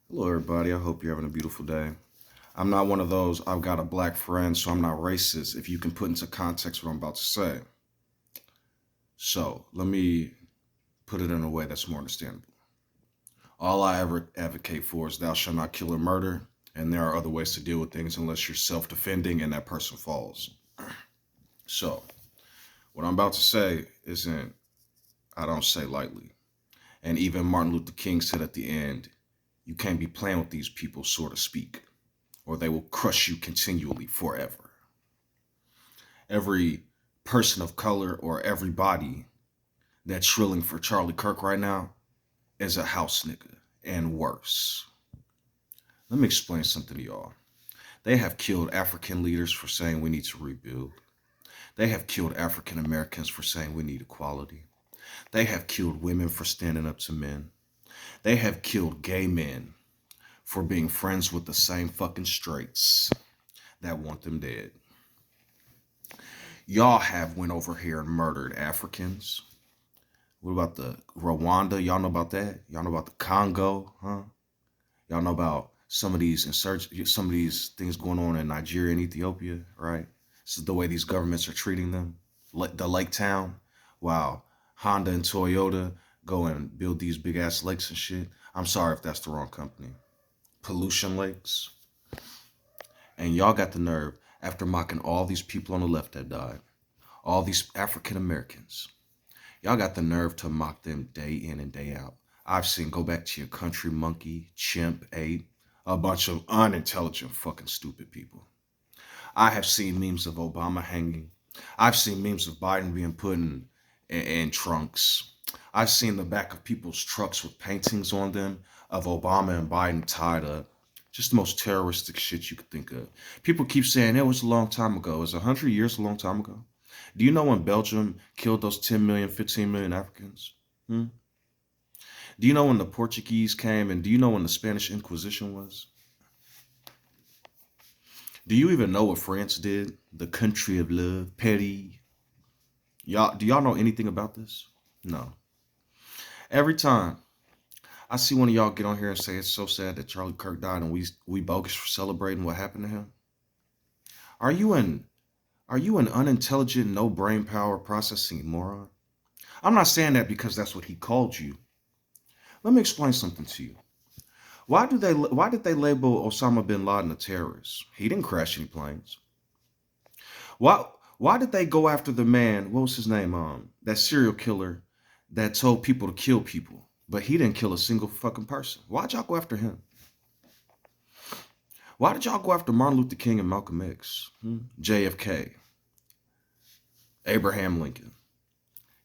Hello, everybody. I hope you're having a beautiful day. I'm not one of those, I've got a black friend, so I'm not racist, if you can put into context what I'm about to say. So, let me put it in a way that's more understandable. All I ever advocate for is thou shalt not kill or murder, and there are other ways to deal with things unless you're self defending and that person falls. So, what I'm about to say isn't, I don't say lightly. And even Martin Luther King said at the end, you can't be playing with these people, so to speak, or they will crush you continually forever. Every person of color or everybody that's shrilling for Charlie Kirk right now is a house nigga and worse. Let me explain something to y'all. They have killed African leaders for saying we need to rebuild. They have killed African Americans for saying we need equality. They have killed women for standing up to men. They have killed gay men for being friends with the same fucking straights that want them dead. Y'all have went over here and murdered Africans. What about the Rwanda? Y'all know about that? Y'all know about the Congo, huh? Y'all know about some of these some of these things going on in Nigeria and Ethiopia, right? This is the way these governments are treating them. The lake town, wow. Honda and Toyota go and build these big ass lakes and shit. I'm sorry if that's the wrong company. Pollution lakes. And y'all got the nerve, after mocking all these people on the left that died, all these African Americans, y'all got the nerve to mock them day in and day out. I've seen go back to your country monkey, chimp, ape, a bunch of unintelligent fucking stupid people. I have seen memes of Obama hanging. I've seen memes of Biden being put in trunks. I've seen the back of people's trucks with paintings on them of Obama and Biden tied up. Just the most terroristic shit you could think of. People keep saying it was a long time ago. Is 100 years a long time ago? Do you know when Belgium killed those 10 million, 15 million Africans? Hmm? Do you know when the Portuguese came, and do you know when the Spanish Inquisition was? Do you even know what France did? The country of love, Paris. Do y'all know anything about this? No. Every time I see one of y'all get on here and say it's so sad that Charlie Kirk died and we bogus for celebrating what happened to him. Are you an unintelligent, no brain power processing moron? I'm not saying that because that's what he called you. Let me explain something to you. Why did they label Osama bin Laden a terrorist? He didn't crash any planes. Why did they go after the man, what was his name? That serial killer that told people to kill people, but he didn't kill a single fucking person. Why'd y'all go after him? Why did y'all go after Martin Luther King and Malcolm X? JFK, Abraham Lincoln.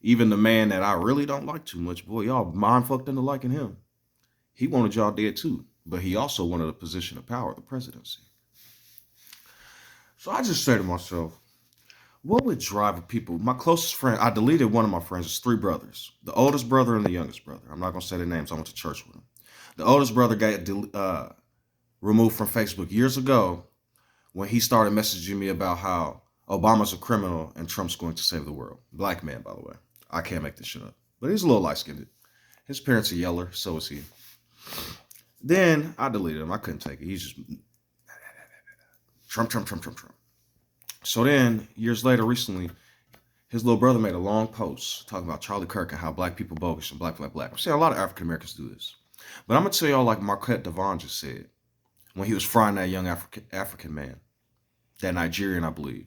Even the man that I really don't like too much, boy, y'all mind fucked into liking him. He wanted y'all dead too, but he also wanted a position of power, the presidency. So I just say to myself, what would drive people? My closest friend, I deleted one of my friends. It's three brothers, the oldest brother and the youngest brother. I'm not gonna say their names. I went to church with them. The oldest brother got removed from Facebook years ago when he started messaging me about how Obama's a criminal and Trump's going to save the world. Black man, by the way. I can't make this shit up. But he's a little light-skinned. His parents are yeller, so is he. Then I deleted him. I couldn't take it. He's just Trump, Trump, Trump, Trump, Trump. So then, years later, recently, his little brother made a long post talking about Charlie Kirk and how black people bogus and black, black, black. I'm saying a lot of African Americans do this. But I'm going to tell y'all like Marquette Devon just said when he was frying that young African man, that Nigerian, I believe.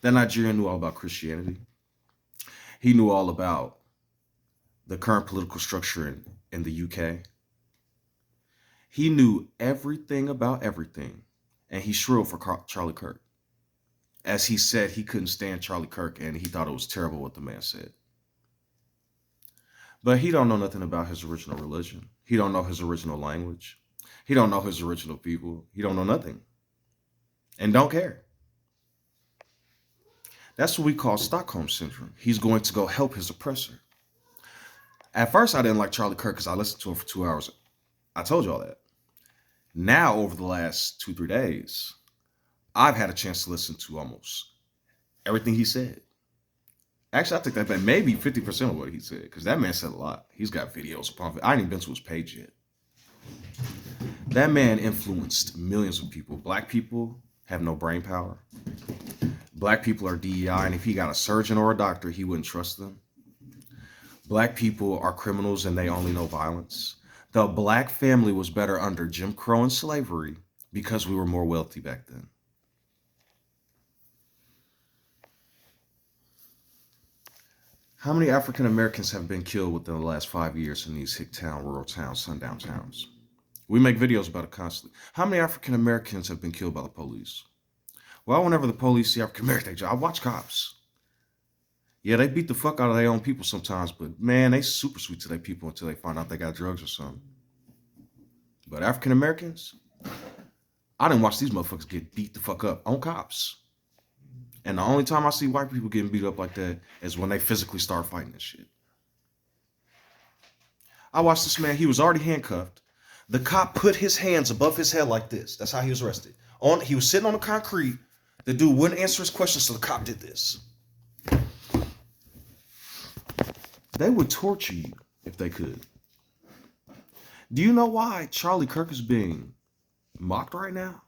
That Nigerian knew all about Christianity. He knew all about the current political structure in the UK. He knew everything about everything, and he shrilled for Charlie Kirk. As he said, he couldn't stand Charlie Kirk, and he thought it was terrible what the man said. But he don't know nothing about his original religion. He don't know his original language. He don't know his original people. He don't know nothing, and don't care. That's what we call Stockholm Syndrome. He's going to go help his oppressor. At first, I didn't like Charlie Kirk because I listened to him for 2 hours. I told y'all that. Now, over the last 2-3 days, I've had a chance to listen to almost everything he said. Actually, I think that maybe 50% of what he said, because that man said a lot. He's got videos upon it. I ain't even been to his page yet. That man influenced millions of people. Black people have no brain power. Black people are DEI, and if he got a surgeon or a doctor, he wouldn't trust them. Black people are criminals and they only know violence. The black family was better under Jim Crow and slavery because we were more wealthy back then. How many African Americans have been killed within the last 5 years in these hick town, rural towns, sundown towns? We make videos about it constantly. How many African Americans have been killed by the police? Well, whenever the police see African Americans, I watch cops. Yeah, they beat the fuck out of their own people sometimes, but man, they super sweet to their people until they find out they got drugs or something. But African Americans, I didn't watch these motherfuckers get beat the fuck up on cops. And the only time I see white people getting beat up like that is when they physically start fighting this shit. I watched this man, he was already handcuffed. The cop put his hands above his head like this. That's how he was arrested. He was sitting on the concrete. The dude wouldn't answer his questions, so the cop did this. They would torture you if they could. Do you know why Charlie Kirk is being mocked right now?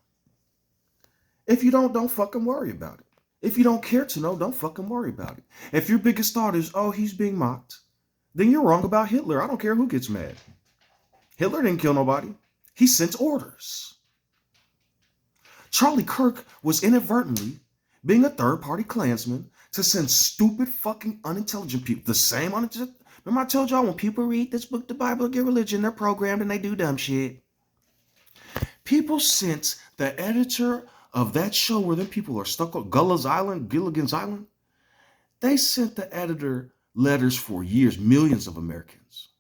If you don't fucking worry about it. If you don't care to know, don't fucking worry about it. If your biggest thought is, oh, he's being mocked, then you're wrong about Hitler. I don't care who gets mad. Hitler didn't kill nobody. He sent orders. Charlie Kirk was inadvertently being a third-party Klansman to send stupid, fucking, unintelligent people. The same unintelligent. Remember I told y'all when people read this book, the Bible, get religion, they're programmed and they do dumb shit. People sent the editor of that show where them people are stuck on Gilligan's Island. They sent the editor letters for years, millions of Americans,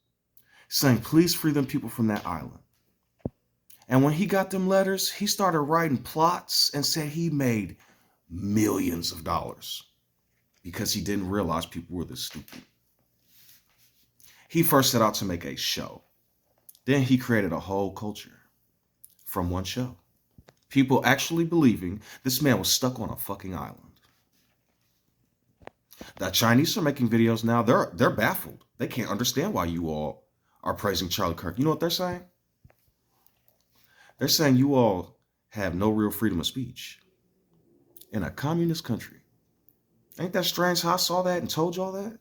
saying, please free them people from that island. And when he got them letters, he started writing plots and said he made millions of dollars because he didn't realize people were this stupid. He first set out to make a show. Then he created a whole culture from one show. People actually believing this man was stuck on a fucking island. The Chinese are making videos now. They're baffled. They can't understand why you all are praising Charlie Kirk. You know what they're saying? They're saying you all have no real freedom of speech in a communist country. Ain't that strange how I saw that and told y'all that?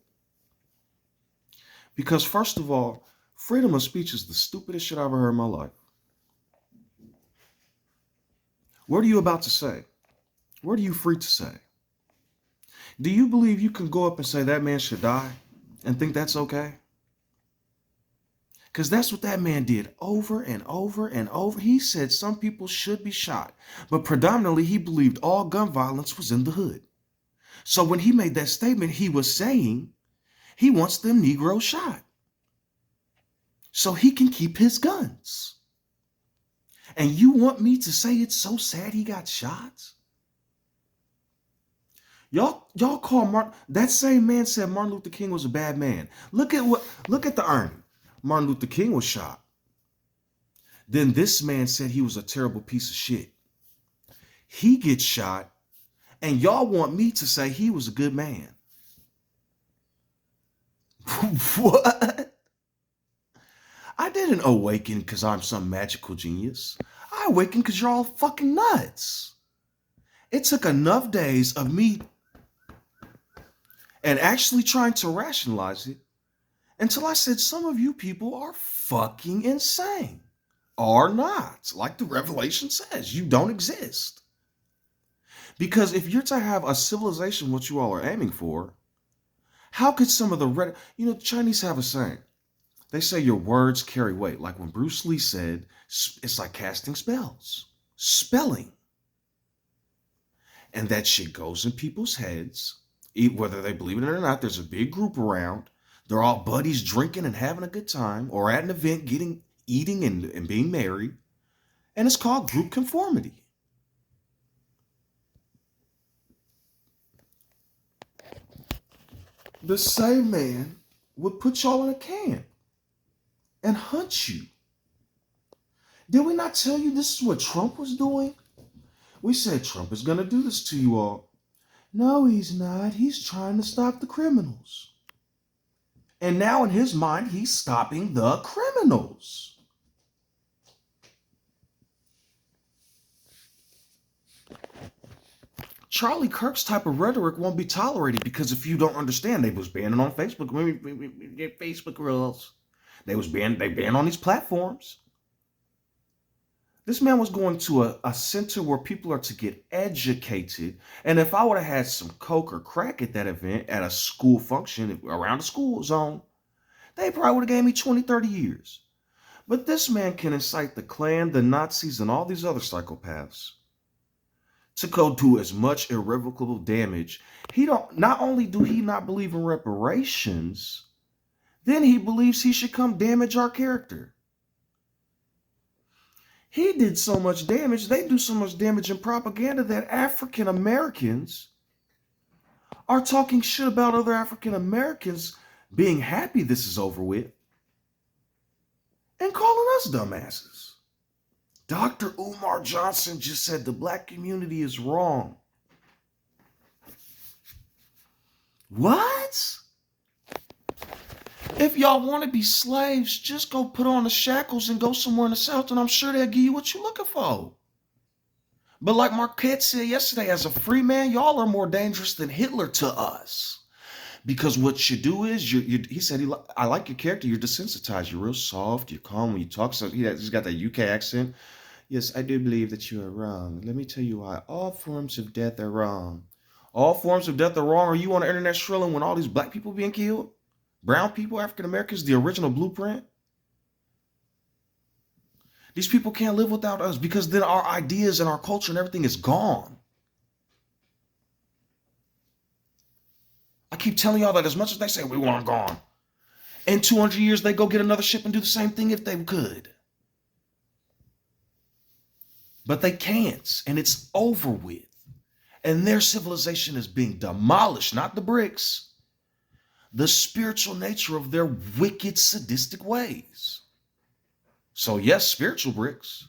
Because first of all, freedom of speech is the stupidest shit I ever heard in my life. What are you about to say? What are you free to say? Do you believe you can go up and say that man should die and think that's okay? Because that's what that man did over and over and over. He said some people should be shot, but predominantly he believed all gun violence was in the hood. So when he made that statement, he was saying he wants them Negroes shot so he can keep his guns. And you want me to say it's so sad he got shot? Y'all call Martin. That same man said Martin Luther King was a bad man. Look at the irony. Martin Luther King was shot. Then this man said he was a terrible piece of shit. He gets shot, and y'all want me to say he was a good man. What? I didn't awaken because I'm some magical genius. I awakened because you're all fucking nuts. It took enough days of me and actually trying to rationalize it until I said some of you people are fucking insane. Are not. Like the Revelation says, you don't exist. Because if you're to have a civilization, what you all are aiming for, how could some of the the Chinese have a saying. They say your words carry weight. Like when Bruce Lee said, it's like casting spells. Spelling. And that shit goes in people's heads. Whether they believe it or not, there's a big group around. They're all buddies drinking and having a good time, or at an event eating and being merry. And it's called group conformity. The same man would put y'all in a camp and hunt you. Did we not tell you this is what Trump was doing? We said Trump is going to do this to you all. No, he's not. He's trying to stop the criminals. And now in his mind, he's stopping the criminals. Charlie Kirk's type of rhetoric won't be tolerated because if you don't understand, they was banning on Facebook. Facebook rules. They banned on these platforms. This man was going to a center where people are to get educated. And if I would have had some coke or crack at that event, at a school function, around the school zone, they probably would have gave me 20, 30 years. But this man can incite the Klan, the Nazis, and all these other psychopaths to go do as much irrevocable damage. Not only do he not believe in reparations, then he believes he should come damage our character. He did so much damage, they do so much damage in propaganda that African Americans are talking shit about other African Americans being happy this is over with and calling us dumbasses. Dr. Umar Johnson just said the black community is wrong. What? If y'all want to be slaves, just go put on the shackles and go somewhere in the South, and I'm sure they'll give you what you're looking for. But like Marquette said yesterday, as a free man, y'all are more dangerous than Hitler to us. Because what you do is, he said, I like your character, you're desensitized, you're real soft, you're calm when you talk. So he's got that UK accent. Yes, I do believe that you are wrong. Let me tell you why. All forms of death are wrong. All forms of death are wrong. Are you on the internet shrilling when all these black people being killed? Brown people, African Americans, the original blueprint. These people can't live without us because then our ideas and our culture and everything is gone. I keep telling y'all that as much as they say we want them gone, in 200 years they go get another ship and do the same thing if they could. But they can't, and it's over with. And their civilization is being demolished, not the bricks. The spiritual nature of their wicked, sadistic ways. So yes, spiritual bricks.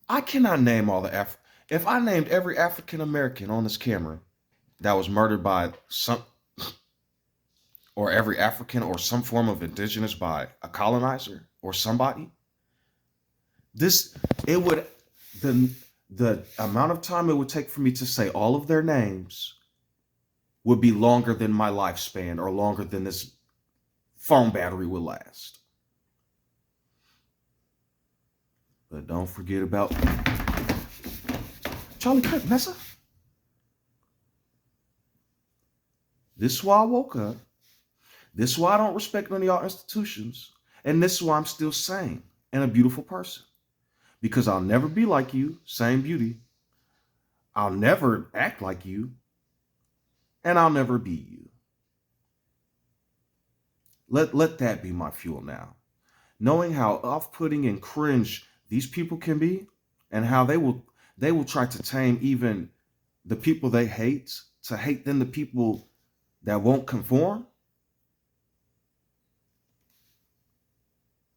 I cannot name all the if I named every African American on this camera that was murdered by or every African or some form of indigenous by a colonizer or somebody, the amount of time it would take for me to say all of their names would be longer than my lifespan or longer than this phone battery will last. But don't forget about Charlie Kirk, Nessa. This is why I woke up. This is why I don't respect none of y'all institutions. And this is why I'm still sane and a beautiful person. Because I'll never be like you, same beauty. I'll never act like you. And I'll never be you. Let that be my fuel now. Knowing how off-putting and cringe these people can be, and how they will try to tame even the people they hate, to hate then the people that won't conform.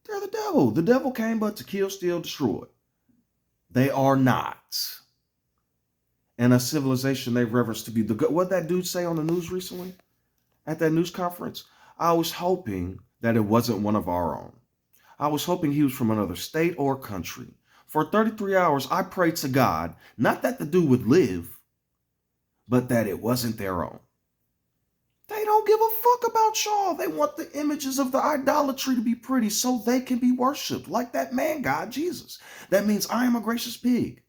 They're the devil. The devil came but to kill, steal, destroy. They are not. And a civilization they reverence to be the good. What that dude say on the news recently? At that news conference? I was hoping that it wasn't one of our own. I was hoping he was from another state or country. For 33 hours, I prayed to God, not that the dude would live, but that it wasn't their own. They don't give a fuck about y'all. They want the images of the idolatry to be pretty so they can be worshipped, like that man God, Jesus. That means I am a gracious pig.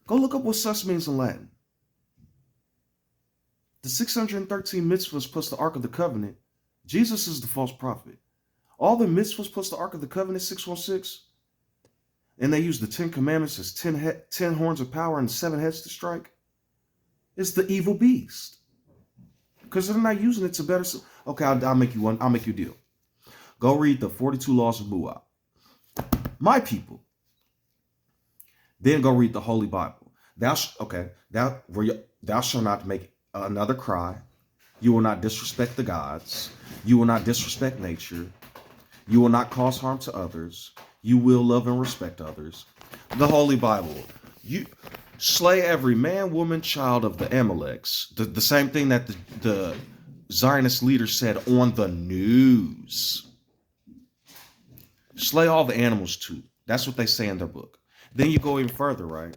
Go look up what sus means in Latin. The 613 mitzvahs plus the Ark of the Covenant, Jesus is the false prophet. All the mitzvahs plus the Ark of the Covenant, 616, and they use the 10 commandments as 10 horns of power and 7 heads to strike. It's the evil beast. Because they're not using it to better. Okay, I'll make you one. I'll make you a deal. Go read the 42 laws of Moab. My people. Then go read the Holy Bible. Thou shalt not make another cry. You will not disrespect the gods. You will not disrespect nature. You will not cause harm to others. You will love and respect others. The Holy Bible. You slay every man, woman, child of the Amaleks. The same thing that the Zionist leader said on the news. Slay all the animals too. That's what they say in their book. Then you go even further, right?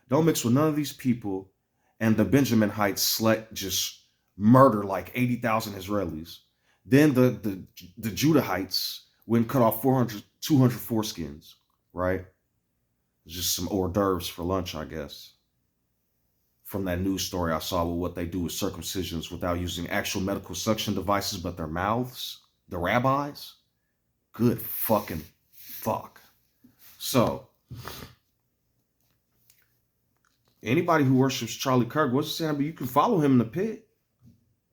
Don't mix with none of these people. And the Benjaminites just murder like 80,000 Israelis. Then the Judahites went and cut off 200 foreskins, right? Just some hors d'oeuvres for lunch, I guess. From that news story I saw with what they do with circumcisions without using actual medical suction devices, but their mouths, the rabbis. Good fucking fuck. So, anybody who worships Charlie Kirk, what's saying? But you can follow him in the pit.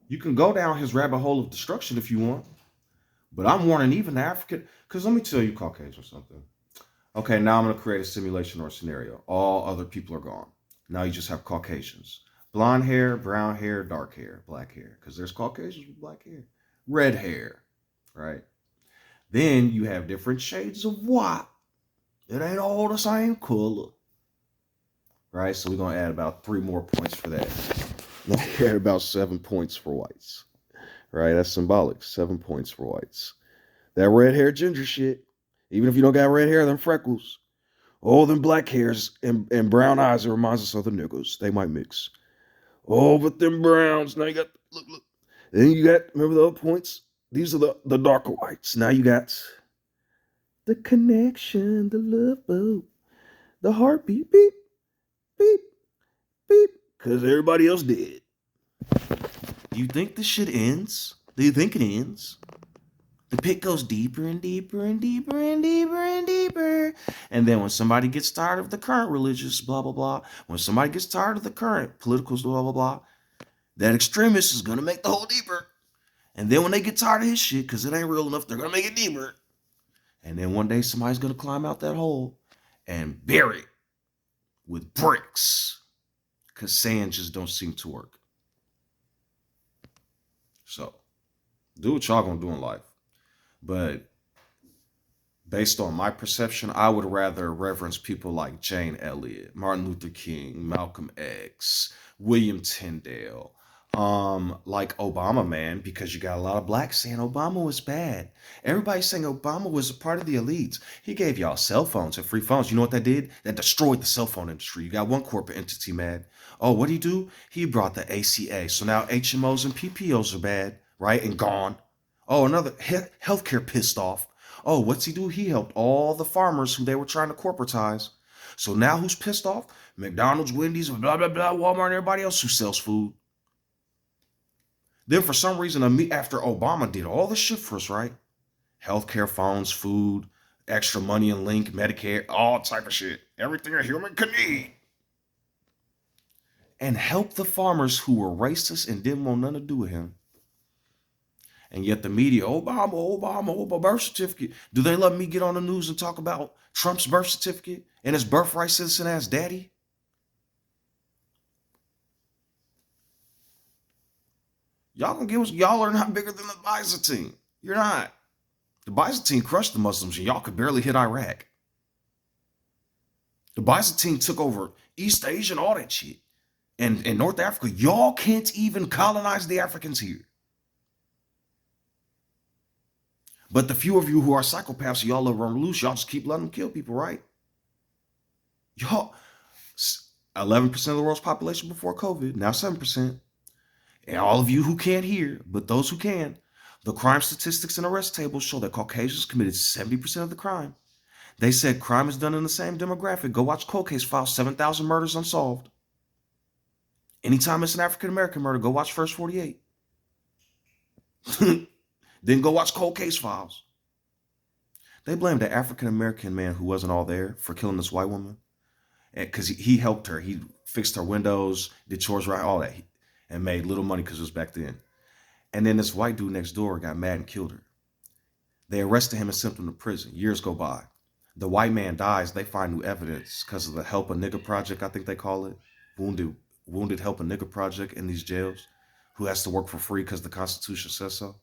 You can go down his rabbit hole of destruction if you want. But I'm warning even the African, because let me tell you, Caucasian, something. Okay, now I'm going to create a simulation or a scenario. All other people are gone. Now you just have Caucasians. Blonde hair, brown hair, dark hair, black hair. Because there's Caucasians with black hair. Red hair, right? Then you have different shades of white. It ain't all the same color. Right? So we're going to add about 3 more points for that. Now add about 7 points for whites. Right? That's symbolic. 7 points for whites. That red hair ginger shit. Even if you don't got red hair, them freckles. Oh, them black hairs and brown eyes, it reminds us of the niggas. They might mix. Oh, but them browns. Now you got, look. Then you got, remember the other points? These are the darker whites. Now you got the connection, the love boat, the heartbeat, beep, beep, beep. Because everybody else did. Do you think this shit ends? Do you think it ends? The pit goes deeper and deeper and deeper and deeper and deeper. And then when somebody gets tired of the current religious blah, blah, blah, when somebody gets tired of the current political blah, blah, blah, that extremist is going to make the hole deeper. And then when they get tired of his shit, because it ain't real enough, they're going to make it deeper. And then one day somebody's going to climb out that hole and bury it with bricks. Because sand just don't seem to work. So, do what y'all going to do in life. But based on my perception, I would rather reverence people like Jane Elliott, Martin Luther King, Malcolm X, William Tyndale, like Obama, man, because you got a lot of blacks saying Obama was bad. Everybody's saying Obama was a part of the elites. He gave y'all cell phones and free phones. You know what that did? That destroyed the cell phone industry. You got one corporate entity mad. Oh, what did he do? He brought the ACA. So now HMOs and PPOs are bad, right? And gone. Oh, another healthcare pissed off. Oh, what's he do? He helped all the farmers who they were trying to corporatize. So now who's pissed off? McDonald's, Wendy's, blah, blah, blah, Walmart, and everybody else who sells food. Then for some reason, after Obama did all this shit for us, right? Healthcare, phones, food, extra money and link, Medicare, all type of shit. Everything a human could need. And help the farmers who were racist and didn't want nothing to do with him. And yet the media, Obama, birth certificate. Do they let me get on the news and talk about Trump's birth certificate and his birthright citizen ass daddy? Y'all are not bigger than the Byzantine. You're not. The Byzantine crushed the Muslims and y'all could barely hit Iraq. The Byzantine took over East Asia and all that shit. And in North Africa, y'all can't even colonize the Africans here. But the few of you who are psychopaths, y'all love run loose, y'all just keep letting them kill people, right? Y'all, 11% of the world's population before COVID, now 7%. And all of you who can't hear, but those who can, the crime statistics and arrest tables show that Caucasians committed 70% of the crime. They said crime is done in the same demographic. Go watch Cold Case Files, 7,000 murders unsolved. Anytime it's an African-American murder, go watch First 48. Then go watch Cold Case Files. They blamed the African-American man who wasn't all there for killing this white woman. Because he helped her. He fixed her windows, did chores right, all that. And made little money because it was back then. And then this white dude next door got mad and killed her. They arrested him and sent him to prison. Years go by. The white man dies. They find new evidence because of the Help a Nigga Project, I think they call it. Wounded Help a Nigga Project in these jails. Who has to work for free because the Constitution says so.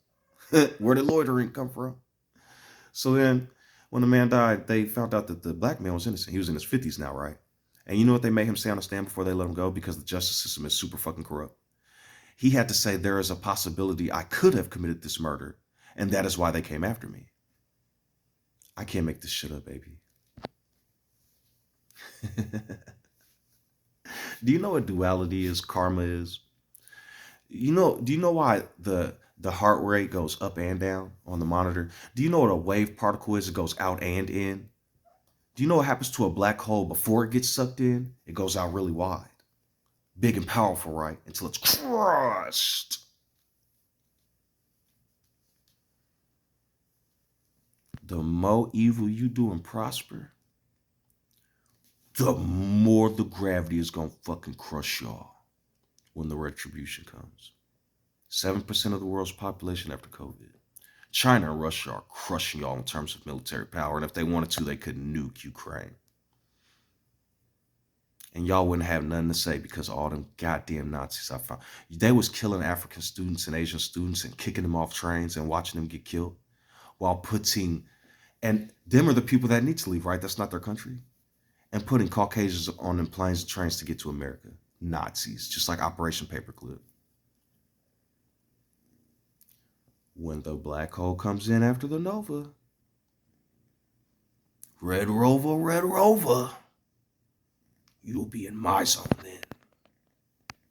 Where did loitering come from? So then, when the man died, they found out that the black man was innocent. He was in his 50s now, right? And you know what they made him say on the stand before they let him go? Because the justice system is super fucking corrupt. He had to say, there is a possibility I could have committed this murder, and that is why they came after me. I can't make this shit up, baby. Do you know what duality is? Karma is? Do you know why the heart rate goes up and down on the monitor? Do you know what a wave particle is? It goes out and in. Do you know what happens to a black hole before it gets sucked in? It goes out really wide. Big and powerful, right? Until it's crushed. The more evil you do and prosper, the more the gravity is gonna fucking crush y'all when the retribution comes. 7% of the world's population after COVID. China and Russia are crushing y'all in terms of military power, and if they wanted to, they could nuke Ukraine. And y'all wouldn't have nothing to say because all them goddamn Nazis I found. They was killing African students and Asian students and kicking them off trains and watching them get killed while putting, and them are the people that need to leave, right? That's not their country. And putting Caucasians on them planes and trains to get to America. Nazis, just like Operation Paperclip. When the black hole comes in after the nova, Red Rover, you'll be in my zone then.